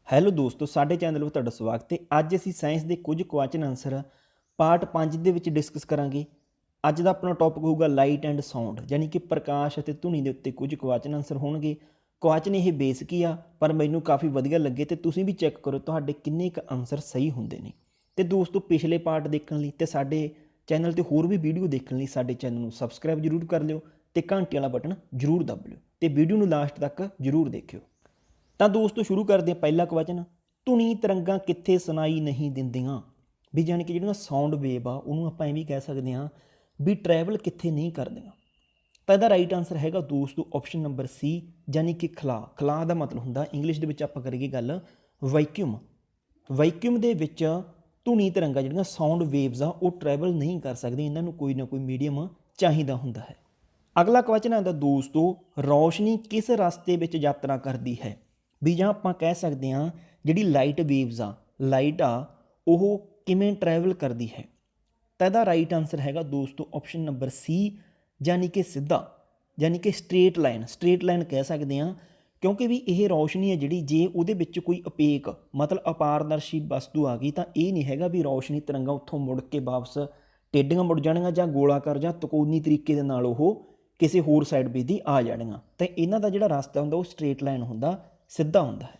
Hello ਦੋਸਤੋ, ਸਾਡੇ channel ਵਿੱਚ ਤੁਹਾਡਾ ਸਵਾਗਤ ਹੈ। ਅੱਜ ਅਸੀਂ ਸਾਇੰਸ ਦੇ ਕੁਝ ਕੁਐਸਚਨ ਆਨਸਰ ਪਾਰਟ 5 ਦੇ ਵਿੱਚ ਡਿਸਕਸ ਕਰਾਂਗੇ। ਅੱਜ ਦਾ ਆਪਣਾ ਟੌਪਿਕ ਹੋਊਗਾ ਲਾਈਟ ਐਂਡ ਸਾਊਂਡ, ਯਾਨੀ ਕਿ ਪ੍ਰਕਾਸ਼ ਅਤੇ ਧੁਨੀ ਦੇ ਉੱਤੇ ਕੁਝ ਕੁਐਸਚਨ ਆਨਸਰ ਹੋਣਗੇ। ਕੁਐਸਚਨ ਇਹ ਬੇਸਿਕ ਹੀ ਆ, ਪਰ ਮੈਨੂੰ ਕਾਫੀ ਵਧੀਆ ਲੱਗੇ ਤੇ ਤੁਸੀਂ ਵੀ ਚੈੱਕ ਕਰੋ ਤੁਹਾਡੇ ਕਿੰਨੇ ਕੁ ਆਨਸਰ ਸਹੀ ਹੁੰਦੇ ਨੇ। ਤੇ ਦੋਸਤੋ, ਪਿਛਲੇ ਪਾਰਟ ਦੇਖਣ ਲਈ ਤੇ ਸਾਡੇ ਚੈਨਲ ਤੇ ਹੋਰ ਵੀ ਵੀਡੀਓ ਦੇਖਣ ਲਈ ਸਾਡੇ ਚੈਨਲ ਨੂੰ ਸਬਸਕ੍ਰਾਈਬ ਜ਼ਰੂਰ ਕਰ ਲਿਓ ਤੇ ਘੰਟੀ ਵਾਲਾ ਬਟਨ ਜ਼ਰੂਰ ਦਬ ਲਿਓ ਤੇ ਵੀਡੀਓ ਨੂੰ ਲਾਸਟ ਤੱਕ ਜ਼ਰੂਰ ਦੇਖਿਓ। ਤਾਂ ਦੋਸਤੋ, ਸ਼ੁਰੂ ਕਰਦੇ ਹਾਂ। ਪਹਿਲਾ ਕੁਐਸਚਨ, ਧੁਨੀ ਤਰੰਗਾਂ ਕਿੱਥੇ ਸੁਣਾਈ ਨਹੀਂ ਦਿੰਦੀਆਂ? ਵੀ ਜਾਣੀ ਕਿ ਜਿਹੜੀਆਂ ਸਾਊਂਡ ਵੇਵ ਆ ਉਹਨੂੰ ਆਪਾਂ ਐਵੇਂ ਕਹਿ ਸਕਦੇ ਹਾਂ ਵੀ ਟਰੈਵਲ ਕਿੱਥੇ ਨਹੀਂ ਕਰਦੀਆਂ। ਤਾਂ ਇਹਦਾ ਰਾਈਟ ਆਨਸਰ ਹੈਗਾ ਦੋਸਤੋ ਆਪਸ਼ਨ ਨੰਬਰ ਸੀ, ਯਾਨੀ ਕਿ ਖਲਾ। ਖਲਾ ਦਾ ਮਤਲਬ ਹੁੰਦਾ, ਇੰਗਲਿਸ਼ ਦੇ ਵਿੱਚ ਆਪਾਂ ਕਰੀਏ ਗੱਲ, ਵੈਕਿਊਮ। ਵੈਕਿਊਮ ਦੇ ਵਿੱਚ ਧੁਨੀ ਤਰੰਗਾਂ ਜਿਹੜੀਆਂ ਸਾਊਂਡ ਵੇਵਜ਼ ਆ ਉਹ ਟਰੈਵਲ ਨਹੀਂ ਕਰ ਸਕਦੀਆਂ, ਇਹਨਾਂ ਨੂੰ ਕੋਈ ਨਾ ਕੋਈ ਮੀਡੀਅਮ ਚਾਹੀਦਾ ਹੁੰਦਾ ਹੈ। ਅਗਲਾ ਕੁਐਸਚਨ ਆਉਂਦਾ ਦੋਸਤੋ, ਰੌਸ਼ਨੀ ਕਿਸ ਰਸਤੇ ਵਿੱਚ ਯਾਤਰਾ ਕਰਦੀ ਹੈ? ਵੀ ਜਾਂ ਆਪਾਂ ਕਹਿ ਸਕਦੇ ਹਾਂ ਜਿਹੜੀ ਲਾਈਟ ਵੇਵਜ਼ ਆ, ਲਾਈਟ ਆ, ਉਹ ਕਿਵੇਂ ਟਰੈਵਲ ਕਰਦੀ ਹੈ? ਤਾਂ ਇਹਦਾ ਰਾਈਟ ਆਨਸਰ ਹੈਗਾ ਦੋਸਤੋ ਆਪਸ਼ਨ ਨੰਬਰ ਸੀ, ਯਾਨੀ ਕਿ ਸਿੱਧਾ, ਯਾਨੀ ਕਿ ਸਟ੍ਰੇਟ ਲਾਈਨ। ਸਟ੍ਰੇਟ ਲਾਈਨ ਕਹਿ ਸਕਦੇ ਹਾਂ ਕਿਉਂਕਿ ਵੀ ਇਹ ਰੌਸ਼ਨੀ ਹੈ ਜਿਹੜੀ, ਜੇ ਉਹਦੇ ਵਿੱਚ ਕੋਈ ਅਪੇਕ ਮਤਲਬ ਅਪਾਰਦਰਸ਼ੀ ਵਸਤੂ ਆ ਗਈ ਤਾਂ ਇਹ ਨਹੀਂ ਹੈਗਾ ਵੀ ਰੌਸ਼ਨੀ ਤਰੰਗਾਂ ਉੱਥੋਂ ਮੁੜ ਕੇ ਵਾਪਸ ਟੇਢੀਆਂ ਮੁੜ ਜਾਣਗੀਆਂ ਜਾਂ ਗੋਲਾਕਾਰ ਜਾਂ ਤਕੋਨੀ ਤਰੀਕੇ ਦੇ ਨਾਲ ਉਹ ਕਿਸੇ ਹੋਰ ਸਾਈਡ ਵੀ ਦੀ ਆ ਜਾਣਗੀਆਂ। ਤਾਂ ਇਹਨਾਂ ਦਾ ਜਿਹੜਾ ਰਸਤਾ ਹੁੰਦਾ ਉਹ ਸਟ੍ਰੇਟ ਲਾਈਨ ਹੁੰਦਾ, ਸਿੱਧਾ ਹੁੰਦਾ ਹੈ।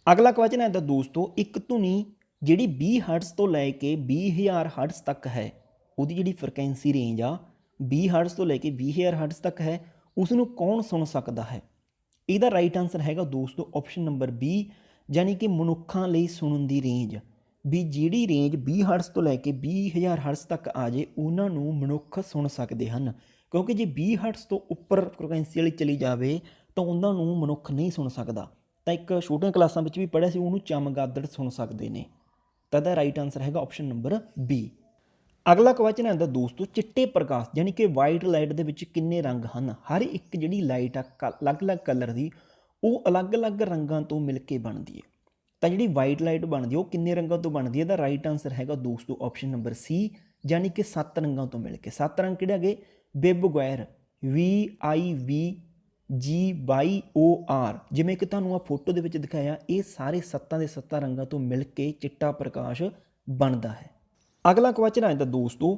ਅਗਲਾ ਕੁਐਸਚਨ ਹੈ ਦੋਸਤੋ, ਇੱਕ ਧੁਨੀ ਜਿਹੜੀ 20 ਹਰਟਜ਼ ਤੋਂ ਲੈ ਕੇ 20,000 ਹਰਟਜ਼ ਤੱਕ ਹੈ, ਉਹਦੀ ਜਿਹੜੀ ਫ੍ਰੀਕੁਐਂਸੀ ਰੇਂਜ ਆ 20 ਹਰਟਜ਼ ਤੋਂ ਲੈ ਕੇ 20,000 ਹਰਟਜ਼ ਤੱਕ ਹੈ, ਉਸ ਨੂੰ ਕੌਣ ਸੁਣ ਸਕਦਾ ਹੈ? ਇਹਦਾ ਰਾਈਟ ਆਨਸਰ ਹੈਗਾ ਦੋਸਤੋ ਆਪਸ਼ਨ ਨੰਬਰ ਬੀ, ਯਾਨੀ ਕਿ ਮਨੁੱਖਾਂ ਲਈ ਸੁਣਨ ਦੀ ਰੇਂਜ। ਵੀ ਜਿਹੜੀ ਰੇਂਜ 20 ਹਰਟਜ਼ ਤੋਂ ਲੈ ਕੇ 20,000 ਹਰਟਜ਼ ਤੱਕ ਆ ਜੇ ਉਹਨਾਂ ਨੂੰ ਮਨੁੱਖ ਸੁਣ ਸਕਦੇ ਹਨ, ਕਿਉਂਕਿ ਜੇ 20 ਹਰਟਜ਼ ਤੋਂ ਉੱਪਰ ਫ੍ਰੀਕੁਐਂਸੀ ਵਾਲੀ ਚਲੀ ਜਾਵੇ ਤਾਂ ਉਹਨਾਂ ਨੂੰ ਮਨੁੱਖ ਨਹੀਂ ਸੁਣ ਸਕਦਾ। ਤਾਂ ਇੱਕ ਛੋਟੀਆਂ ਕਲਾਸਾਂ ਵਿੱਚ ਵੀ ਪੜ੍ਹਿਆ ਸੀ, ਉਹਨੂੰ ਚਮਗਾਦੜ ਸੁਣ ਸਕਦੇ ਨੇ। ਤਾਂ ਇਹਦਾ ਰਾਈਟ ਆਨਸਰ ਹੈਗਾ ਆਪਸ਼ਨ ਨੰਬਰ ਬੀ। ਅਗਲਾ ਕੁਐਸਚਨ ਆਉਂਦਾ ਦੋਸਤੋ, ਚਿੱਟੇ ਪ੍ਰਕਾਸ਼ ਯਾਨੀ ਕਿ ਵਾਈਟ ਲਾਈਟ ਦੇ ਵਿੱਚ ਕਿੰਨੇ ਰੰਗ ਹਨ? ਹਰ ਇੱਕ ਜਿਹੜੀ ਲਾਈਟ ਆ ਅਲੱਗ-ਅਲੱਗ ਕਲਰ ਦੀ, ਉਹ ਅਲੱਗ-ਅਲੱਗ ਰੰਗਾਂ ਤੋਂ ਮਿਲ ਕੇ ਬਣਦੀ ਹੈ। ਤਾਂ ਜਿਹੜੀ ਵਾਈਟ ਲਾਈਟ ਬਣਦੀ ਹੈ ਉਹ ਕਿੰਨੇ ਰੰਗਾਂ ਤੋਂ ਬਣਦੀ ਹੈ? ਇਹਦਾ ਰਾਈਟ ਆਨਸਰ ਹੈਗਾ ਦੋਸਤੋ ਆਪਸ਼ਨ ਨੰਬਰ ਸੀ, ਯਾਨੀ ਕਿ 7 ਰੰਗਾਂ ਤੋਂ ਮਿਲ ਕੇ। 7 ਰੰਗ ਕਿਹੜੇ ਹੈਗੇ? ਵਿਬਗੁਆਇਰ, VIVGYOR, ਜਿਵੇਂ ਕਿ ਤੁਹਾਨੂੰ ਆ ਫੋਟੋ ਦੇ ਵਿੱਚ ਦਿਖਾਇਆ, ਇਹ ਸਾਰੇ 7 ਦੇ 7 ਰੰਗਾਂ ਤੋਂ ਮਿਲ ਕੇ ਚਿੱਟਾ ਪ੍ਰਕਾਸ਼ ਬਣਦਾ ਹੈ। ਅਗਲਾ ਕੁਐਸਚਨ ਆਉਂਦਾ ਦੋਸਤੋ,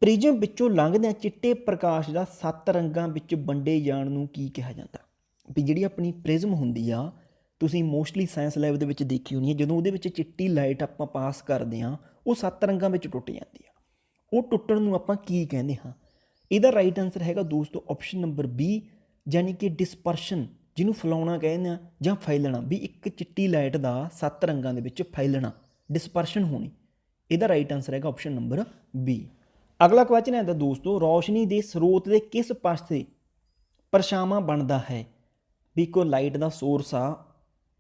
ਪ੍ਰਿਜ਼ਮ ਵਿੱਚੋਂ ਲੰਘਦਿਆਂ ਚਿੱਟੇ ਪ੍ਰਕਾਸ਼ ਦਾ 7 ਰੰਗਾਂ ਵਿੱਚ ਵੰਡੇ ਜਾਣ ਨੂੰ ਕੀ ਕਿਹਾ ਜਾਂਦਾ? ਵੀ ਜਿਹੜੀ ਆਪਣੀ ਪ੍ਰਿਜ਼ਮ ਹੁੰਦੀ ਆ, ਤੁਸੀਂ ਮੋਸਟਲੀ ਸਾਇੰਸ ਲੈਬ ਦੇ ਵਿੱਚ ਦੇਖੀ ਹੋਣੀ ਹੈ, ਜਦੋਂ ਉਹਦੇ ਵਿੱਚ ਚਿੱਟੀ ਲਾਈਟ ਆਪਾਂ ਪਾਸ ਕਰਦੇ ਹਾਂ ਉਹ 7 ਰੰਗਾਂ ਵਿੱਚ ਟੁੱਟ ਜਾਂਦੀ ਆ। ਉਹ ਟੁੱਟਣ ਨੂੰ ਆਪਾਂ ਕੀ ਕਹਿੰਦੇ ਹਾਂ? ਇਹਦਾ ਰਾਈਟ ਆਨਸਰ ਹੈਗਾ ਦੋਸਤੋ ਆਪਸ਼ਨ ਨੰਬਰ ਬੀ, ਯਾਨੀ ਕਿ ਡਿਸਪਰਸ਼ਨ, ਜਿਹਨੂੰ ਫੈਲਾਉਣਾ ਕਹਿੰਦੇ ਆ ਜਾਂ ਫੈਲਣਾ। ਵੀ ਇੱਕ ਚਿੱਟੀ ਲਾਈਟ ਦਾ 7 ਰੰਗਾਂ ਦੇ ਵਿੱਚ ਫੈਲਣਾ, ਡਿਸਪਰਸ਼ਨ ਹੋਣੀ। ਇਹਦਾ ਰਾਈਟ ਆਨਸਰ ਹੈਗਾ ਆਪਸ਼ਨ ਨੰਬਰ ਬੀ। ਅਗਲਾ ਕੁਐਸਚਨ ਹੈ ਦੋਸਤੋ, ਰੌਸ਼ਨੀ ਦੇ ਸਰੋਤ ਦੇ ਕਿਸ ਪਾਸੇ ਪਰਛਾਵਾਂ ਬਣਦਾ ਹੈ? ਵੀ ਕੋਈ ਲਾਈਟ ਦਾ ਸੋਰਸ ਆ,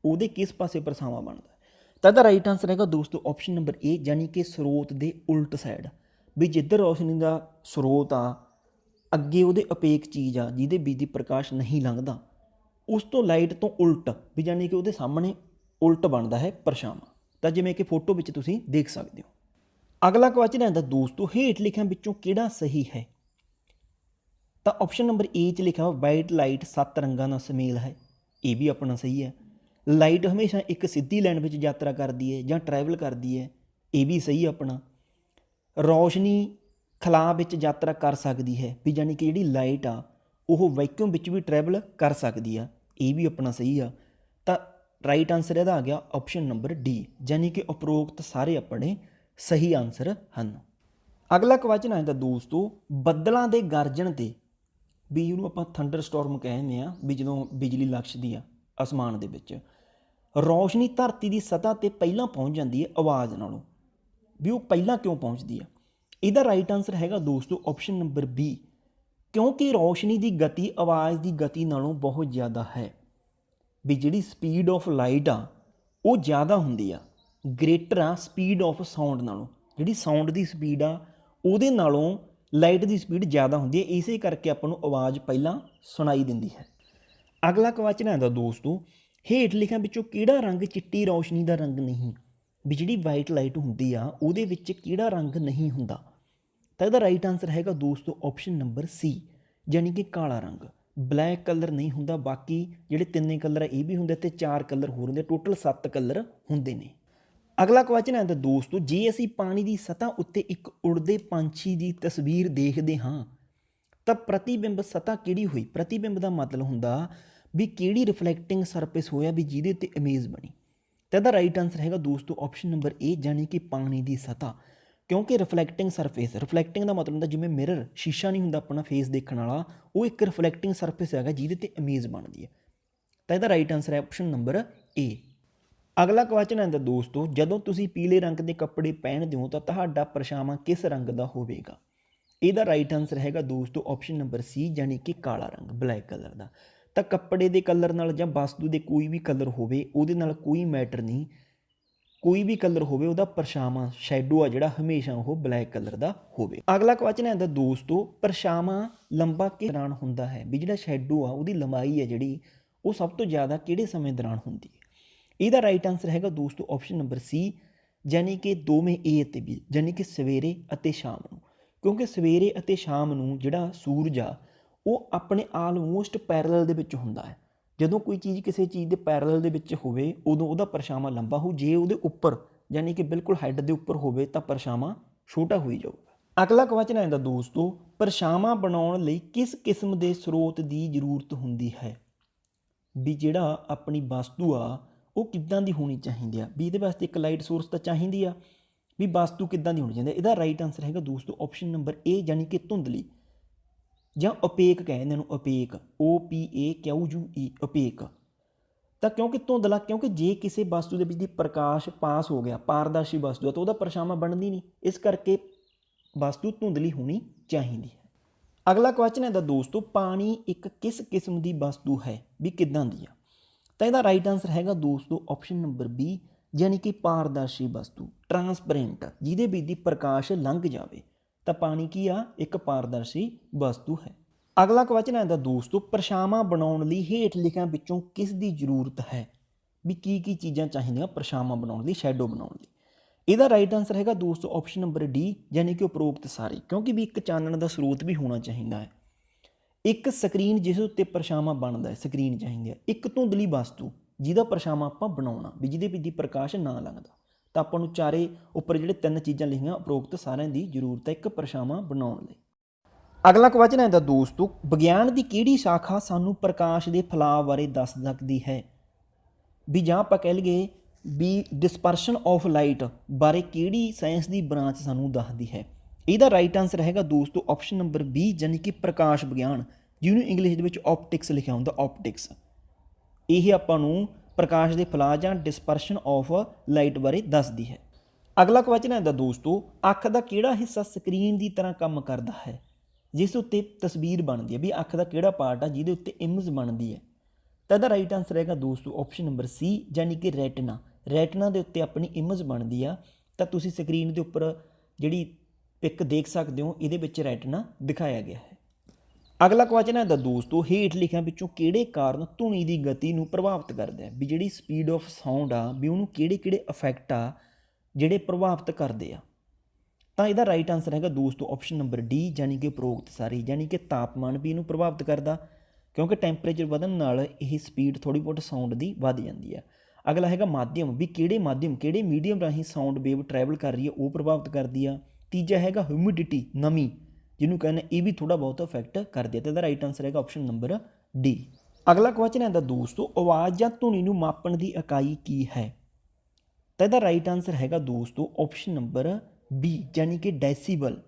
ਉਹਦੇ ਕਿਸ ਪਾਸੇ ਪਰਛਾਵਾਂ ਬਣਦਾ? ਤਾਂ ਇਹਦਾ ਰਾਈਟ ਆਨਸਰ ਹੈਗਾ ਦੋਸਤੋ ਆਪਸ਼ਨ ਨੰਬਰ ਏ, ਯਾਨੀ ਕਿ ਸਰੋਤ ਦੇ ਉਲਟ ਸਾਈਡ। ਵੀ ਜਿੱਧਰ ਰੌਸ਼ਨੀ ਦਾ ਸਰੋਤ ਆ, ਅੱਗੇ ਉਹਦੇ ਅਪੇਕ ਚੀਜ਼ ਆ ਜਿਹਦੇ ਵਿੱਚ ਦੀ ਪ੍ਰਕਾਸ਼ ਨਹੀਂ ਲੰਘਦਾ, ਉਸ ਤੋਂ ਲਾਈਟ ਤੋਂ ਉਲਟ, ਵੀ ਯਾਨੀ ਕਿ ਉਹਦੇ ਸਾਹਮਣੇ ਉਲਟ ਬਣਦਾ ਹੈ ਪਰਛਾਵਾਂ। ਤਾਂ ਜਿਵੇਂ ਕਿ ਫੋਟੋ ਵਿੱਚ ਤੁਸੀਂ ਦੇਖ ਸਕਦੇ ਹੋ। ਅਗਲਾ ਕੁਐਸਚਨ ਹੈ ਦੋਸਤੋ, ਹੇਠ ਲਿਖਿਆਂ ਵਿੱਚੋਂ ਕਿਹੜਾ ਸਹੀ ਹੈ? ਤਾਂ ਆਪਸ਼ਨ ਨੰਬਰ ਏ 'ਚ ਲਿਖਿਆ ਵਾਈਟ ਲਾਈਟ 7 ਰੰਗਾਂ ਦਾ ਸੁਮੇਲ ਹੈ, ਇਹ ਵੀ ਆਪਣਾ ਸਹੀ ਹੈ। ਲਾਈਟ ਹਮੇਸ਼ਾ ਇੱਕ ਸਿੱਧੀ ਲਾਈਨ ਵਿੱਚ ਯਾਤਰਾ ਕਰਦੀ ਹੈ ਜਾਂ ਟਰੈਵਲ ਕਰਦੀ ਹੈ, ਇਹ ਵੀ ਸਹੀ ਆਪਣਾ। ਰੌਸ਼ਨੀ ਖਲਾਅ ਵਿੱਚ ਯਾਤਰਾ ਕਰ ਸਕਦੀ ਹੈ, ਵੀ ਯਾਨੀ ਕਿ ਜਿਹੜੀ ਲਾਈਟ ਆ ਉਹ ਵੈਕਿਊਮ ਵਿੱਚ ਵੀ ਟਰੈਵਲ ਕਰ ਸਕਦੀ ਆ, ਇਹ ਵੀ ਆਪਣਾ ਸਹੀ ਆ। ਤਾਂ ਰਾਈਟ ਆਨਸਰ ਇਹਦਾ ਆ ਗਿਆ ਆਪਸ਼ਨ ਨੰਬਰ ਡੀ, ਯਾਨੀ ਕਿ ਉਪਰੋਕਤ ਸਾਰੇ ਆਪਣੇ ਸਹੀ ਆਨਸਰ ਹਨ। ਅਗਲਾ ਕੁਐਸਚਨ ਆਉਂਦਾ ਦੋਸਤੋ, ਬੱਦਲਾਂ ਦੇ ਗਰਜਣ 'ਤੇ, ਵੀ ਉਹਨੂੰ ਆਪਾਂ ਥੰਡਰ ਸਟੋਰਮ ਕਹਿੰਦੇ ਆ, ਵੀ ਜਦੋਂ ਬਿਜਲੀ ਲਕਸ਼ਦੀ ਆ ਅਸਮਾਨ ਦੇ ਵਿੱਚ, ਰੌਸ਼ਨੀ ਧਰਤੀ ਦੀ ਸਤ੍ਹਾ 'ਤੇ ਪਹਿਲਾਂ ਪਹੁੰਚ ਜਾਂਦੀ ਹੈ ਆਵਾਜ਼ ਨਾਲੋਂ। ਵੀ ਉਹ ਪਹਿਲਾਂ ਕਿਉਂ ਪਹੁੰਚਦੀ ਆ? ਇਹਦਾ ਰਾਈਟ ਆਨਸਰ ਹੈਗਾ ਦੋਸਤੋ ਆਪਸ਼ਨ ਨੰਬਰ ਬੀ, ਕਿਉਂਕਿ ਰੌਸ਼ਨੀ ਦੀ ਗਤੀ ਆਵਾਜ਼ ਦੀ ਗਤੀ ਨਾਲੋਂ ਬਹੁਤ ਜ਼ਿਆਦਾ ਹੈ। ਵੀ ਜਿਹੜੀ ਸਪੀਡ ਆਫ ਲਾਈਟ ਆ ਉਹ ਜ਼ਿਆਦਾ ਹੁੰਦੀ ਆ, ਗ੍ਰੇਟਰ ਆ ਸਪੀਡ ਆਫ ਸਾਊਂਡ ਨਾਲੋਂ। ਜਿਹੜੀ ਸਾਊਂਡ ਦੀ ਸਪੀਡ ਆ ਉਹਦੇ ਨਾਲੋਂ ਲਾਈਟ ਦੀ ਸਪੀਡ ਜ਼ਿਆਦਾ ਹੁੰਦੀ ਹੈ, ਇਸੇ ਕਰਕੇ ਆਪਾਂ ਨੂੰ ਆਵਾਜ਼ ਪਹਿਲਾਂ ਸੁਣਾਈ ਦਿੰਦੀ ਹੈ। ਅਗਲਾ ਕੁਐਸਚਨ ਆਉਂਦਾ ਦੋਸਤੋ, ਹੇਠ ਲਿਖਿਆਂ ਵਿੱਚੋਂ ਕਿਹੜਾ ਰੰਗ ਚਿੱਟੀ ਰੌਸ਼ਨੀ ਦਾ ਰੰਗ ਨਹੀਂ? ਵੀ ਜਿਹੜੀ ਵਾਈਟ ਲਾਈਟ ਹੁੰਦੀ ਆ ਉਹਦੇ ਵਿੱਚ ਕਿਹੜਾ ਰੰਗ ਨਹੀਂ ਹੁੰਦਾ? ਤਾਂ ਇਹਦਾ ਰਾਈਟ ਆਨਸਰ ਹੈਗਾ ਦੋਸਤੋ ਆਪਸ਼ਨ ਨੰਬਰ ਸੀ, ਯਾਨੀ ਕਿ ਕਾਲਾ ਰੰਗ। ਬਲੈਕ ਕਲਰ ਨਹੀਂ ਹੁੰਦਾ, ਬਾਕੀ ਜਿਹੜੇ ਤਿੰਨੇ ਕਲਰ ਆ ਇਹ ਵੀ ਹੁੰਦੇ ਤੇ 4 ਕਲਰ ਹੋਰ ਹੁੰਦੇ, ਟੋਟਲ 7 ਕਲਰ ਹੁੰਦੇ ਨੇ। ਅਗਲਾ ਕੁਐਸਚਨ ਹੈ ਤਾਂ ਦੋਸਤੋ, ਜੇ ਅਸੀਂ ਪਾਣੀ ਦੀ ਸਤ੍ਹਾ ਉੱਤੇ ਇੱਕ ਉੜਦੇ ਪੰਛੀ ਦੀ ਤਸਵੀਰ ਦੇਖਦੇ ਹਾਂ ਤਾਂ ਪ੍ਰਤੀਬਿੰਬ ਸਤ੍ਹਾ ਕਿਹੜੀ ਹੋਈ? ਪ੍ਰਤੀਬਿੰਬ ਦਾ ਮਤਲਬ ਹੁੰਦਾ ਵੀ ਕਿਹੜੀ ਰਿਫਲੈਕਟਿੰਗ ਸਰਫੇਸ ਹੋਇਆ ਵੀ ਜਿਹਦੇ ਉੱਤੇ ਇਮੇਜ ਬਣੀ। ਤਾਂ ਇਹਦਾ ਰਾਈਟ ਆਨਸਰ ਹੈਗਾ ਦੋਸਤੋ ਆਪਸ਼ਨ ਨੰਬਰ ਏ, ਜਾਣੀ ਕਿ ਪਾਣੀ ਦੀ ਸਤ੍ਹਾ। ਕਿਉਂਕਿ ਰਿਫਲੈਕਟਿੰਗ ਸਰਫੇਸ, ਰਿਫਲੈਕਟਿੰਗ ਦਾ ਮਤਲਬ ਹੁੰਦਾ ਜਿਵੇਂ ਮਿਰਰ, ਸ਼ੀਸ਼ਾ ਨਹੀਂ ਹੁੰਦਾ ਆਪਣਾ ਫੇਸ ਦੇਖਣ ਵਾਲਾ, ਉਹ ਇੱਕ ਰਿਫਲੈਕਟਿੰਗ ਸਰਫੇਸ ਹੈਗਾ ਜਿਹਦੇ ਤੇ ਇਮੇਜ ਬਣਦੀ ਹੈ। ਤਾਂ ਇਹਦਾ ਰਾਈਟ ਆਨਸਰ ਹੈ ਆਪਸ਼ਨ ਨੰਬਰ ਏ। ਅਗਲਾ ਕੁਐਸਚਨ ਹੈ ਤਾਂ ਦੋਸਤੋ, ਜਦੋਂ ਤੁਸੀਂ ਪੀਲੇ ਰੰਗ ਦੇ ਕੱਪੜੇ ਪਹਿਨਦੇ ਹੋ ਤਾਂ ਤੁਹਾਡਾ ਪਰਛਾਵਾਂ ਕਿਸ ਰੰਗ ਦਾ ਹੋਵੇਗਾ? ਇਹਦਾ ਰਾਈਟ ਆਨਸਰ ਹੈਗਾ ਦੋਸਤੋ ਆਪਸ਼ਨ ਨੰਬਰ ਸੀ, ਜਾਣੀ ਕਿ ਕਾਲਾ ਰੰਗ, ਬਲੈਕ ਕਲਰ ਦਾ। ਤਾਂ ਕੱਪੜੇ ਦੇ ਕਲਰ ਨਾਲ ਜਾਂ ਵਸਤੂ ਦੇ ਕੋਈ ਵੀ ਕਲਰ ਹੋਵੇ ਉਹਦੇ ਨਾਲ ਕੋਈ ਮੈਟਰ ਨਹੀਂ, ਕੋਈ ਵੀ ਕਲਰ ਹੋਵੇ ਉਹਦਾ ਪਰਛਾਵਾਂ ਸ਼ੈਡੋ ਆ ਜਿਹੜਾ ਹਮੇਸ਼ਾ ਉਹ ਬਲੈਕ ਕਲਰ ਦਾ ਹੋਵੇ। ਅਗਲਾ ਕੁਐਸਚਨ ਹੈ ਤਾਂ ਦੋਸਤੋ, ਪਰਛਾਵਾਂ ਲੰਬਾ ਕਿਸ ਦੌਰਾਨ ਹੁੰਦਾ ਹੈ? ਵੀ ਜਿਹੜਾ ਸ਼ੈਡੋ ਆ ਉਹਦੀ ਲੰਬਾਈ ਹੈ ਜਿਹੜੀ ਉਹ ਸਭ ਤੋਂ ਜ਼ਿਆਦਾ ਕਿਹੜੇ ਸਮੇਂ ਦੌਰਾਨ ਹੁੰਦੀ ਹੈ? ਇਹਦਾ ਰਾਈਟ ਆਨਸਰ ਹੈਗਾ ਦੋਸਤੋ ਆਪਸ਼ਨ ਨੰਬਰ ਸੀ, ਯਾਨੀ ਕਿ ਦੋਵੇਂ ਏ ਅਤੇ ਬੀ, ਯਾਨੀ ਕਿ ਸਵੇਰੇ ਅਤੇ ਸ਼ਾਮ ਨੂੰ। ਕਿਉਂਕਿ ਸਵੇਰੇ ਅਤੇ ਸ਼ਾਮ ਨੂੰ ਜਿਹੜਾ ਸੂਰਜ ਆ ਉਹ ਆਪਣੇ ਆਲਮੋਸਟ ਪੈਰਲਲ ਦੇ ਵਿੱਚ ਹੁੰਦਾ ਹੈ। ਜਦੋਂ ਕੋਈ ਚੀਜ਼ ਕਿਸੇ ਚੀਜ਼ ਦੇ ਪੈਰਲਲ ਦੇ ਵਿੱਚ ਹੋਵੇ ਉਦੋਂ ਉਹਦਾ ਪਰਛਾਵਾਂ ਲੰਬਾ ਹੋਊ, ਜੇ ਉਹਦੇ ਉੱਪਰ ਯਾਨੀ ਕਿ ਬਿਲਕੁਲ ਹੈੱਡ ਦੇ ਉੱਪਰ ਹੋਵੇ ਤਾਂ ਪਰਛਾਵਾਂ ਛੋਟਾ ਹੋਈ ਜਾਊਗਾ। ਅਗਲਾ ਕੁਐਸਚਨ ਆਉਂਦਾ ਦੋਸਤੋ, ਪਰਛਾਵਾਂ ਬਣਾਉਣ ਲਈ ਕਿਸ ਕਿਸਮ ਦੇ ਸਰੋਤ ਦੀ ਜ਼ਰੂਰਤ ਹੁੰਦੀ ਹੈ? ਵੀ ਜਿਹੜਾ ਆਪਣੀ ਵਸਤੂ ਆ ਉਹ ਕਿੱਦਾਂ ਦੀ ਹੋਣੀ ਚਾਹੀਦੀ ਆ? ਵੀ ਇਹਦੇ ਵਾਸਤੇ ਇੱਕ ਲਾਈਟ ਸੋਰਸ ਤਾਂ ਚਾਹੀਦੀ ਆ, ਵੀ ਵਸਤੂ ਕਿੱਦਾਂ ਦੀ ਹੋਣੀ ਚਾਹੀਦੀ? ਇਹਦਾ ਰਾਈਟ ਆਨਸਰ ਹੈਗਾ ਦੋਸਤੋ ਆਪਸ਼ਨ ਨੰਬਰ ਏ, ਯਾਨੀ ਕਿ ਧੁੰਦਲੀ ਜਾਂ ਓਪੇਕ ਕਹਿੰਦੇ ਨੂੰ, ਓਪੇਕ, OPAQUE, ਓਪੇਕ। ਤਾਂ ਕਿਉਂਕਿ ਧੁੰਦਲਾ, ਕਿਉਂਕਿ ਜੇ ਕਿਸੇ ਵਸਤੂ ਦੇ ਵਿੱਚ ਦੀ ਪ੍ਰਕਾਸ਼ ਪਾਸ ਹੋ ਗਿਆ, ਪਾਰਦਰਸ਼ੀ ਵਸਤੂ ਹੈ ਤਾਂ ਉਹਦਾ ਪਰਛਾਵਾਂ ਬਣਦੀ ਨਹੀਂ, ਇਸ ਕਰਕੇ ਵਸਤੂ ਧੁੰਦਲੀ ਹੋਣੀ ਚਾਹੀਦੀ ਹੈ। ਅਗਲਾ ਕੁਐਸਚਨ ਹੈ ਦਾ ਦੋਸਤੋ, ਪਾਣੀ ਇੱਕ ਕਿਸ ਕਿਸਮ ਦੀ ਵਸਤੂ ਹੈ? ਵੀ ਕਿੱਦਾਂ ਦੀ ਆ? ਤਾਂ ਇਹਦਾ ਰਾਈਟ ਆਨਸਰ ਹੈਗਾ ਦੋਸਤੋ ਆਪਸ਼ਨ ਨੰਬਰ ਬੀ, ਯਾਨੀ ਕਿ ਪਾਰਦਰਸ਼ੀ ਵਸਤੂ, ਟਰਾਂਸਪੇਰੈਂਟ, ਜਿਹਦੇ ਵਿੱਚ ਦੀ ਪ੍ਰਕਾਸ਼ ਲੰਘ ਜਾਵੇ। ਤਾਂ ਪਾਣੀ ਕੀ ਆ? ਇੱਕ ਪਾਰਦਰਸ਼ੀ ਵਸਤੂ ਹੈ। ਅਗਲਾ ਕੁਐਸਚਨ ਹੈ ਦਾ ਦੋਸਤੋ, ਪਰਛਾਵਾਂ ਬਣਾਉਣ ਲਈ ਹੇਠ ਲਿਖਿਆਂ ਵਿੱਚੋਂ ਕਿਸ ਦੀ ਜ਼ਰੂਰਤ ਹੈ? ਵੀ ਕੀ ਕੀ ਚੀਜ਼ਾਂ ਚਾਹੀਦੀਆਂ ਪਰਛਾਵਾਂ ਬਣਾਉਣ ਲਈ, ਸ਼ੈਡੋ ਬਣਾਉਣ ਲਈ? ਇਹਦਾ ਰਾਈਟ ਆਨਸਰ ਹੈਗਾ ਦੋਸਤੋ ਆਪਸ਼ਨ ਨੰਬਰ ਡੀ, ਯਾਨੀ ਕਿ ਉਪਰੋਕਤ ਸਾਰੇ। ਕਿਉਂਕਿ ਵੀ ਇੱਕ ਚਾਨਣ ਦਾ ਸਰੋਤ ਵੀ ਹੋਣਾ ਚਾਹੀਦਾ ਹੈ, ਇੱਕ ਸਕਰੀਨ ਜਿਸ ਉੱਤੇ ਪਰਛਾਵਾਂ ਬਣਦਾ ਹੈ, ਸਕਰੀਨ ਚਾਹੀਦੀ ਹੈ, ਇੱਕ ਧੁੰਦਲੀ ਵਸਤੂ ਜਿਹਦਾ ਪਰਛਾਵਾਂ ਆਪਾਂ ਬਣਾਉਣਾ, ਵੀ ਜਿਹਦੇ ਵਿੱਚ ਦੀ ਪ੍ਰਕਾਸ਼ ਨਾ ਲੰਘਦਾ। ਤਾਂ ਆਪਾਂ ਨੂੰ ਚਾਰੇ ਉੱਪਰ ਜਿਹੜੇ 3 ਚੀਜ਼ਾਂ ਲਿਖੀਆਂ ਉਪਰੋਕਤ ਸਾਰਿਆਂ ਦੀ ਜ਼ਰੂਰਤ ਹੈ ਇੱਕ ਪਰਛਾਵਾਂ ਬਣਾਉਣ ਲਈ। ਅਗਲਾ ਕੁਐਸਚਨ ਹੈ ਦਾ ਦੋਸਤੋ, ਵਿਗਿਆਨ ਦੀ ਕਿਹੜੀ ਸ਼ਾਖਾ ਸਾਨੂੰ ਪ੍ਰਕਾਸ਼ ਦੇ ਫੈਲਾਅ ਬਾਰੇ ਦੱਸ ਸਕਦੀ ਹੈ? ਵੀ ਜਾਂ ਆਪਾਂ ਕਹਿ ਲਈਏ ਵੀ ਡਿਸਪਰਸ਼ਨ ਆਫ ਲਾਈਟ ਬਾਰੇ ਕਿਹੜੀ ਸਾਇੰਸ ਦੀ ਬ੍ਰਾਂਚ ਸਾਨੂੰ ਦੱਸਦੀ ਹੈ? ਇਹਦਾ ਰਾਈਟ ਆਨਸਰ ਹੈਗਾ ਦੋਸਤੋ ਆਪਸ਼ਨ ਨੰਬਰ ਬੀ, ਯਾਨੀ ਕਿ ਪ੍ਰਕਾਸ਼ ਵਿਗਿਆਨ, ਜਿਹਨੂੰ ਇੰਗਲਿਸ਼ ਦੇ ਵਿੱਚ ਆਪਟਿਕਸ ਲਿਖਿਆ ਹੁੰਦਾ, ਆਪਟਿਕਸ। ਇਹ ਆਪਾਂ ਨੂੰ ਪ੍ਰਕਾਸ਼ ਦੇ ਫੈਲਾਅ ਜਾਂ ਡਿਸਪਰਸ਼ਨ ਆਫ ਲਾਈਟ ਬਾਰੇ ਦੱਸਦੀ ਹੈ। ਅਗਲਾ ਕੁਐਸਚਨ ਹੈ ਦਾ ਦੋਸਤੋ, ਅੱਖ ਦਾ ਕਿਹੜਾ ਹਿੱਸਾ ਸਕਰੀਨ ਦੀ ਤਰ੍ਹਾਂ ਕੰਮ ਕਰਦਾ ਹੈ ਜਿਸ ਉੱਤੇ ਤਸਵੀਰ ਬਣਦੀ ਹੈ? ਵੀ ਅੱਖ ਦਾ ਕਿਹੜਾ ਪਾਰਟ ਆ ਜਿਹਦੇ ਉੱਤੇ ਇਮੇਜ ਬਣਦੀ ਹੈ? ਤਾਂ ਇਹਦਾ ਰਾਈਟ ਆਨਸਰ ਹੈਗਾ ਦੋਸਤੋ ਆਪਸ਼ਨ ਨੰਬਰ ਸੀ, ਯਾਨੀ ਕਿ ਰੈਟਨਾ। ਰੈਟਨਾ ਦੇ ਉੱਤੇ ਆਪਣੀ ਇਮੇਜ ਬਣਦੀ ਆ। ਤਾਂ ਤੁਸੀਂ ਸਕਰੀਨ ਦੇ ਉੱਪਰ ਜਿਹੜੀ ਪਿਕ ਦੇਖ ਸਕਦੇ ਹੋ, ਇਹਦੇ ਵਿੱਚ ਰੈਟਨਾ ਦਿਖਾਇਆ ਗਿਆ ਹੈ। ਅਗਲਾ ਕੁਐਸਚਨ ਹੈ ਦਾ ਦੋਸਤੋ, ਹੇਠ ਲਿਖਿਆਂ ਵਿੱਚੋਂ ਕਿਹੜੇ ਕਾਰਨ ਧੁਨੀ ਦੀ ਗਤੀ ਨੂੰ ਪ੍ਰਭਾਵਿਤ ਕਰਦੇ ਆ? ਵੀ ਜਿਹੜੀ ਸਪੀਡ ਆਫ ਸਾਊਂਡ ਆ ਵੀ ਉਹਨੂੰ ਕਿਹੜੇ ਕਿਹੜੇ ਇਫੈਕਟ ਆ ਜਿਹੜੇ ਪ੍ਰਭਾਵਿਤ ਕਰਦੇ ਆ? ਤਾਂ ਇਹਦਾ ਰਾਈਟ ਆਨਸਰ ਹੈਗਾ ਦੋਸਤੋ ਆਪਸ਼ਨ ਨੰਬਰ ਡੀ, ਯਾਨੀ ਕਿ ਉਪਰੋਕਤ ਸਾਰੇ। ਯਾਨੀ ਕਿ ਤਾਪਮਾਨ ਵੀ ਇਹਨੂੰ ਪ੍ਰਭਾਵਿਤ ਕਰਦਾ, ਕਿਉਂਕਿ ਟੈਂਪਰੇਚਰ ਵਧਣ ਨਾਲ ਇਹ ਸਪੀਡ ਥੋੜ੍ਹੀ ਬਹੁਤ ਸਾਊਂਡ ਦੀ ਵੱਧ ਜਾਂਦੀ ਹੈ। ਅਗਲਾ ਹੈਗਾ ਮਾਧਿਅਮ, ਵੀ ਕਿਹੜੇ ਮਾਧਿਅਮ, ਕਿਹੜੇ ਮੀਡੀਅਮ ਰਾਹੀਂ ਸਾਊਂਡ ਵੇਵ ਟਰੈਵਲ ਕਰ ਰਹੀ ਹੈ ਉਹ ਪ੍ਰਭਾਵਿਤ ਕਰਦੀ ਆ। ਤੀਜਾ ਹੈਗਾ ਹਿਊਮਿਡਿਟੀ, ਨਮੀ, ਜਿਹਨੂੰ ਕਹਿੰਦੇ ਇਹ ਵੀ ਥੋੜ੍ਹਾ ਬਹੁਤ ਇਫੈਕਟ ਕਰਦੀ ਹੈ। ਤਾਂ ਇਹਦਾ ਰਾਈਟ ਆਨਸਰ ਹੈਗਾ ਆਪਸ਼ਨ ਨੰਬਰ ਡੀ। ਅਗਲਾ ਕੁਐਸਚਨ ਹੈ ਦਾ ਦੋਸਤੋ, ਆਵਾਜ਼ ਜਾਂ ਧੁਨੀ ਨੂੰ ਮਾਪਣ ਦੀ ਇਕਾਈ ਕੀ ਹੈ? ਤਾਂ ਇਹਦਾ ਰਾਈਟ ਆਨਸਰ ਹੈਗਾ ਦੋਸਤੋ ਆਪਸ਼ਨ ਨੰਬਰ ਬੀ, ਯਾਨੀ ਕਿ ਡੈਸੀਬਲ,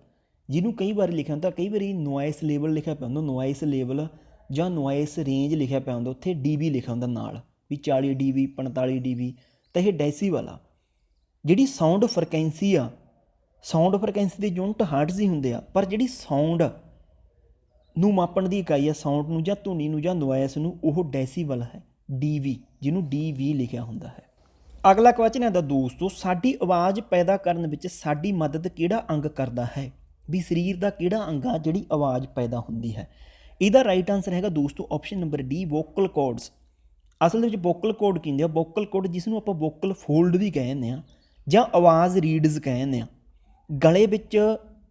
ਜਿਹਨੂੰ ਕਈ ਵਾਰੀ ਲਿਖਿਆ ਹੁੰਦਾ, ਕਈ ਵਾਰੀ ਨੋਇਸ ਲੈਵਲ ਲਿਖਿਆ ਪਿਆ ਹੁੰਦਾ, ਨੋਇਸ ਲੈਵਲ ਜਾਂ ਨੋਇਸ ਰੇਂਜ ਲਿਖਿਆ ਪਿਆ ਹੁੰਦਾ, ਉੱਥੇ ਡੀਬੀ ਲਿਖਿਆ ਹੁੰਦਾ ਨਾਲ, ਵੀ 40 dB 45 dB। ਤਾਂ ਇਹ ਡੈਸੀਬਲ ਆ। ਜਿਹੜੀ ਸਾਊਂਡ ਫ੍ਰੀਕੁਐਂਸੀ ਆ, ਸਾਊਂਡ ਫ੍ਰੀਕੁਐਂਸੀ ਦੇ ਯੂਨਿਟ ਹਰਟਜ਼ ਹੀ ਹੁੰਦੇ ਆ, ਪਰ ਜਿਹੜੀ ਸਾਊਂਡ ਨੂੰ ਮਾਪਣ ਦੀ ਇਕਾਈ ਆ, ਸਾਊਂਡ ਨੂੰ ਜਾਂ ਧੁਨੀ ਨੂੰ ਜਾਂ ਨੋਇਸ ਨੂੰ, ਉਹ ਡੈਸੀਬਲ ਹੈ, DV, ਜਿਹਨੂੰ DV ਲਿਖਿਆ ਹੁੰਦਾ ਹੈ। ਅਗਲਾ ਕੁਐਸਚਨ ਹੈ ਦਾ ਦੋਸਤੋ, ਸਾਡੀ ਆਵਾਜ਼ ਪੈਦਾ ਕਰਨ ਵਿੱਚ ਸਾਡੀ ਮਦਦ ਕਿਹੜਾ ਅੰਗ ਕਰਦਾ ਹੈ? ਵੀ ਸਰੀਰ ਦਾ ਕਿਹੜਾ ਅੰਗ ਆ ਜਿਹੜੀ ਆਵਾਜ਼ ਪੈਦਾ ਹੁੰਦੀ ਹੈ? ਇਹਦਾ ਰਾਈਟ ਆਨਸਰ ਹੈਗਾ ਦੋਸਤੋ ਆਪਸ਼ਨ ਨੰਬਰ ਡੀ, ਵੋਕਲ ਕੋਰਡਸ। ਅਸਲ ਦੇ ਵਿੱਚ ਵੋਕਲ ਕੋਰਡ ਕੀ ਹੁੰਦੇ ਆ? ਵੋਕਲ ਕੋਰਡ ਜਿਸ ਨੂੰ ਆਪਾਂ ਵੋਕਲ ਫੋਲਡ ਵੀ ਕਹਿ ਦਿੰਦੇ ਹਾਂ ਜਾਂ ਆਵਾਜ਼ ਰੀਡਸ ਕਹਿ ਦਿੰਦੇ ਹਾਂ। ਗਲੇ ਵਿੱਚ,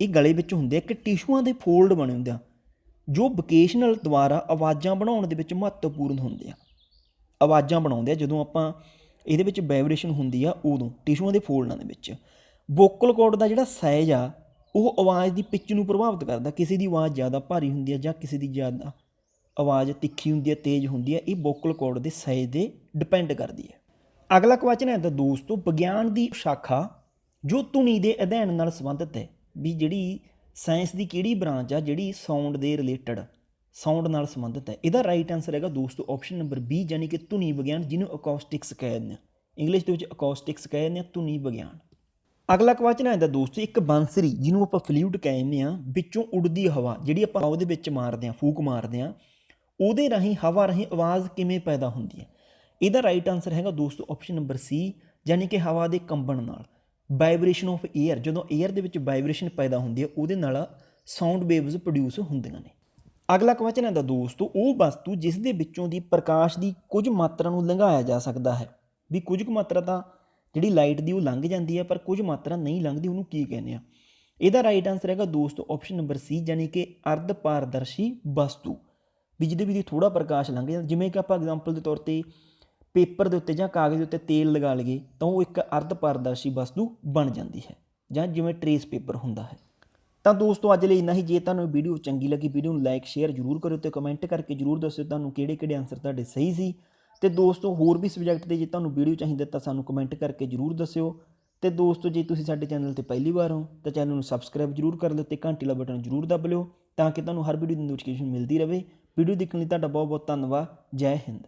ਇਹ ਗਲੇ ਵਿੱਚ ਹੁੰਦੇ ਆ ਕਿ ਟਿਸ਼ੂਆਂ ਦੇ ਫੋਲਡ ਬਣੇ ਹੁੰਦੇ ਆ, ਜੋ ਵੋਕੇਸ਼ਨਲ ਦੁਆਰਾ ਆਵਾਜ਼ਾਂ ਬਣਾਉਣ ਦੇ ਵਿੱਚ ਮਹੱਤਵਪੂਰਨ ਹੁੰਦੇ ਆ। ਆਵਾਜ਼ਾਂ ਬਣਾਉਂਦੇ ਆ ਜਦੋਂ ਆਪਾਂ ਇਹਦੇ ਵਿੱਚ ਵਾਈਬ੍ਰੇਸ਼ਨ ਹੁੰਦੀ ਆ ਉਦੋਂ ਟਿਸ਼ੂਆਂ ਦੇ ਫੋਲਡਾਂ ਦੇ ਵਿੱਚ। ਵੋਕਲ ਕਾਰਡ ਦਾ ਜਿਹੜਾ ਸਾਈਜ਼ ਆ ਉਹ ਆਵਾਜ਼ ਦੀ ਪਿੱਚ ਨੂੰ ਪ੍ਰਭਾਵਿਤ ਕਰਦਾ। ਕਿਸੇ ਦੀ ਆਵਾਜ਼ ਜ਼ਿਆਦਾ ਭਾਰੀ ਹੁੰਦੀ ਹੈ ਜਾਂ ਕਿਸੇ ਦੀ ਜ਼ਿਆਦਾ ਆਵਾਜ਼ ਤਿੱਖੀ ਹੁੰਦੀ ਹੈ, ਤੇਜ਼ ਹੁੰਦੀ ਹੈ, ਇਹ ਵੋਕਲ ਕਾਰਡ ਦੇ ਸਾਈਜ਼ ਦੇ ਡਿਪੈਂਡ ਕਰਦੀ ਹੈ। ਅਗਲਾ ਕੁਐਸਚਨ ਹੈ ਤਾਂ ਦੋਸਤੋ, ਵਿਗਿਆਨ ਦੀ ਸ਼ਾਖਾ ਜੋ ਧੁਨੀ ਦੇ ਅਧਿਐਨ ਨਾਲ ਸੰਬੰਧਿਤ ਹੈ, ਵੀ ਜਿਹੜੀ ਸਾਇੰਸ ਦੀ ਕਿਹੜੀ ਬ੍ਰਾਂਚ ਆ ਜਿਹੜੀ ਸਾਊਂਡ ਦੇ ਰਿਲੇਟਡ, ਸਾਊਂਡ ਨਾਲ ਸੰਬੰਧਿਤ ਹੈ। ਇਹਦਾ ਰਾਈਟ ਆਨਸਰ ਹੈਗਾ ਦੋਸਤੋ ਆਪਸ਼ਨ ਨੰਬਰ ਬੀ, ਯਾਨੀ ਕਿ ਧੁਨੀ ਵਿਗਿਆਨ, ਜਿਹਨੂੰ ਅਕੋਸਟਿਕਸ ਕਹਿ ਦਿੰਦੇ ਆ, ਇੰਗਲਿਸ਼ ਦੇ ਵਿੱਚ ਅਕੋਸਟਿਕਸ ਕਹਿ ਦਿੰਦੇ ਆ, ਧੁਨੀ ਵਿਗਿਆਨ। ਅਗਲਾ ਕੁਐਸਚਨ ਆਉਂਦਾ ਦੋਸਤੋ, ਇੱਕ ਬੰਸਰੀ ਜਿਹਨੂੰ ਆਪਾਂ ਫਲੂਟ ਕਹਿੰਦੇ ਆ, ਵਿੱਚੋਂ ਉੱਡਦੀ ਹਵਾ ਜਿਹੜੀ ਆਪਾਂ ਉਹਦੇ ਵਿੱਚ ਮਾਰਦੇ ਹਾਂ, ਫੂਕ ਮਾਰਦੇ ਹਾਂ, ਉਹਦੇ ਰਾਹੀਂ ਹਵਾ ਰਾਹੀਂ ਆਵਾਜ਼ ਕਿਵੇਂ ਪੈਦਾ ਹੁੰਦੀ ਹੈ। ਇਹਦਾ ਰਾਈਟ ਆਨਸਰ ਹੈਗਾ ਦੋਸਤੋ ਆਪਸ਼ਨ ਨੰਬਰ ਸੀ, ਯਾਨੀ ਕਿ ਹਵਾ ਦੇ ਕੰਬਣ ਨਾਲ, ਵਾਈਬ੍ਰੇਸ਼ਨ ਆਫ ਏਅਰ। ਜਦੋਂ ਏਅਰ ਦੇ ਵਿੱਚ ਵਾਈਬ੍ਰੇਸ਼ਨ ਪੈਦਾ ਹੁੰਦੀ ਹੈ ਉਹਦੇ ਨਾਲ ਸਾਊਂਡ ਵੇਵਜ਼ ਪ੍ਰੋਡਿਊਸ ਹੁੰਦੀਆਂ ਨੇ। ਅਗਲਾ ਕੁਐਸਚਨ ਆਉਂਦਾ ਦੋਸਤੋ, ਉਹ ਵਸਤੂ ਜਿਸ ਦੇ ਵਿੱਚੋਂ ਦੀ ਪ੍ਰਕਾਸ਼ ਦੀ ਕੁਝ ਮਾਤਰਾ ਨੂੰ ਲੰਘਾਇਆ ਜਾ ਸਕਦਾ ਹੈ, ਵੀ ਕੁਝ ਕੁ ਮਾਤਰਾ ਤਾਂ ਜਿਹੜੀ ਲਾਈਟ ਦੀ ਉਹ ਲੰਘ ਜਾਂਦੀ ਹੈ ਪਰ ਕੁਝ ਮਾਤਰਾ ਨਹੀਂ ਲੰਘਦੀ, ਉਹਨੂੰ ਕੀ ਕਹਿੰਦੇ ਆ। ਇਹਦਾ ਰਾਈਟ ਆਨਸਰ ਹੈਗਾ ਦੋਸਤੋ ਆਪਸ਼ਨ ਨੰਬਰ ਸੀ, ਯਾਨੀ ਕਿ ਅਰਧ ਪਾਰਦਰਸ਼ੀ ਵਸਤੂ, ਵੀ ਜਿਹਦੇ ਵਿੱਚ ਥੋੜ੍ਹਾ ਪ੍ਰਕਾਸ਼ ਲੰਘ ਜਾਂਦਾ। ਜਿਵੇਂ ਕਿ ਆਪਾਂ ਐਗਜ਼ਾਮਪਲ ਦੇ ਤੌਰ 'ਤੇ ਪੇਪਰ ਦੇ ਉੱਤੇ ਜਾਂ ਕਾਗਜ਼ ਦੇ ਉੱਤੇ ਤੇਲ ਲਗਾ ਲਈਏ ਤਾਂ ਉਹ ਇੱਕ ਅਰਧ ਪਾਰਦਰਸ਼ੀ ਵਸਤੂ ਬਣ ਜਾਂਦੀ ਹੈ, ਜਾਂ ਜਿਵੇਂ ਟਰੇਸ ਪੇਪਰ ਹੁੰਦਾ ਹੈ। ਤਾਂ ਦੋਸਤੋ ਅੱਜ ਲਈ ਇੰਨਾ ਹੀ। ਜੇ ਤੁਹਾਨੂੰ ਵੀਡੀਓ ਚੰਗੀ ਲੱਗੀ, ਵੀਡੀਓ ਨੂੰ ਲਾਈਕ ਸ਼ੇਅਰ ਜ਼ਰੂਰ ਕਰੋ ਅਤੇ ਕਮੈਂਟ ਕਰਕੇ ਜ਼ਰੂਰ ਦੱਸਿਓ ਤੁਹਾਨੂੰ ਕਿਹੜੇ ਆਨਸਰ ਤੁਹਾਡੇ ਸਹੀ ਸੀ। ਅਤੇ ਦੋਸਤੋ ਹੋਰ ਵੀ ਸਬਜੈਕਟ 'ਤੇ ਜੇ ਤੁਹਾਨੂੰ ਵੀਡੀਓ ਚਾਹੀਦਾ ਤਾਂ ਸਾਨੂੰ ਕਮੈਂਟ ਕਰਕੇ ਜ਼ਰੂਰ ਦੱਸਿਓ। ਅਤੇ ਦੋਸਤੋ ਜੇ ਤੁਸੀਂ ਸਾਡੇ ਚੈਨਲ 'ਤੇ ਪਹਿਲੀ ਵਾਰ ਹੋ ਤਾਂ ਚੈਨਲ ਨੂੰ ਸਬਸਕ੍ਰਾਈਬ ਜ਼ਰੂਰ ਕਰ ਲਿਓ ਅਤੇ ਘੰਟੀ ਵਾਲਾ ਬਟਨ ਜ਼ਰੂਰ ਦਬ ਲਿਓ ਤਾਂ ਕਿ ਤੁਹਾਨੂੰ ਹਰ ਵੀਡੀਓ ਦੀ ਨੋਟੀਫਿਕੇਸ਼ਨ ਮਿਲਦੀ ਰਹੇ। ਵੀਡੀਓ ਦੇਖਣ ਲਈ ਤੁਹਾਡਾ ਬਹੁਤ ਬਹੁਤ ਧੰਨਵਾਦ। ਜੈ ਹਿੰਦ।